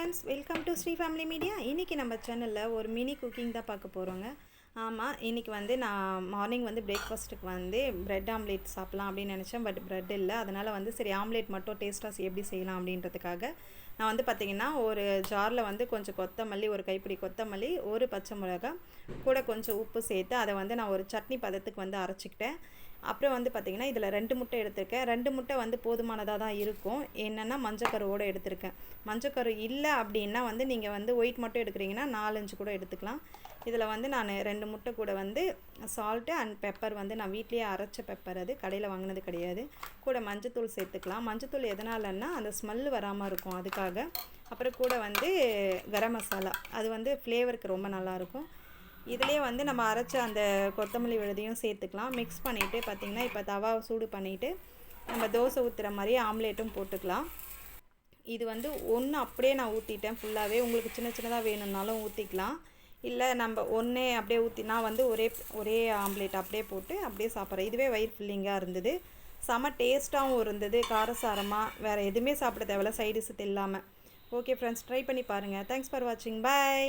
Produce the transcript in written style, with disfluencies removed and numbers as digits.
Friends, welcome to Sri family media. இன்றைக்கி நம்ம சேனலில் ஒரு மினி குக்கிங் தான் பார்க்க போகிறோங்க. ஆமாம், இன்றைக்கி வந்து நான் மார்னிங் வந்து பிரேக்ஃபாஸ்ட்டுக்கு வந்து ப்ரெட் ஆம்லேட் சாப்பிட்லாம் அப்படின்னு நினச்சேன். பட் ப்ரெட் இல்லை, அதனால் வந்து சரி ஆம்லேட் மட்டும் டேஸ்ட்டாக எப்படி செய்யலாம் அப்படின்றதுக்காக நான் வந்து பார்த்திங்கன்னா ஒரு ஜாரில் வந்து கொஞ்சம் கொத்தமல்லி, ஒரு கைப்பிடி கொத்தமல்லி, ஒரு பச்சை மிளகாய் கூட கொஞ்சம் உப்பு சேர்த்து அதை வந்து நான் ஒரு சட்னி பதத்துக்கு வந்து அரைச்சிக்கிட்டேன். அப்புறம் வந்து பார்த்திங்கன்னா இதில் 2 முட்டை எடுத்திருக்கேன். 2 முட்டை வந்து போதுமானதாக தான் இருக்கும். என்னென்னா மஞ்சக்கருவோடு எடுத்திருக்கேன். மஞ்சக்கரு இல்லை அப்படின்னா வந்து நீங்கள் வந்து ஒயிட் மட்டும் எடுக்கிறீங்கன்னா 4-5 கூட எடுத்துக்கலாம். இதில் வந்து நான் 2 முட்டை கூட வந்து சால்ட்டு அண்ட் பெப்பர் வந்து நான் வீட்லேயே அரைச்ச பெப்பர், அது கடையில் வாங்கினது கிடையாது. கூட மஞ்சத்தூள் சேர்த்துக்கலாம். மஞ்சத்தூள் எதனாலன்னா அந்த ஸ்மெல் வராமல் இருக்கும், அதுக்காக. அப்புறம் கூட வந்து கரம் மசாலா, அது வந்து ஃப்ளேவருக்கு ரொம்ப நல்லாயிருக்கும். இதிலே வந்து நம்ம அரைச்ச அந்த கொத்தமல்லி விழுதையும் சேர்த்துக்கலாம். மிக்ஸ் பண்ணிவிட்டு பார்த்திங்கன்னா இப்போ தவாவை சூடு பண்ணிவிட்டு நம்ம தோசை ஊற்றுற மாதிரி ஆம்லேட்டும் போட்டுக்கலாம். இது வந்து ஒன்று அப்படியே நான் ஊற்றிட்டேன் ஃபுல்லாகவே. உங்களுக்கு சின்ன சின்னதாக வேணும்னாலும் ஊற்றிக்கலாம். இல்லை நம்ம ஒன்றே அப்படியே ஊற்றினா வந்து ஒரே ஆம்லேட் அப்படியே போட்டு அப்படியே சாப்பிட்றேன். இதுவே வயிறு ஃபில்லிங்காக இருந்தது. செம டேஸ்ட்டாகவும் இருந்தது, காரசாரமாக. வேறு எதுவுமே சாப்பிட தேவையில்ல, சைடிஸ் இல்லாமல். ஓகே ஃப்ரெண்ட்ஸ், ட்ரை பண்ணி பாருங்கள். தேங்க்ஸ் ஃபார் வாட்சிங். பாய்.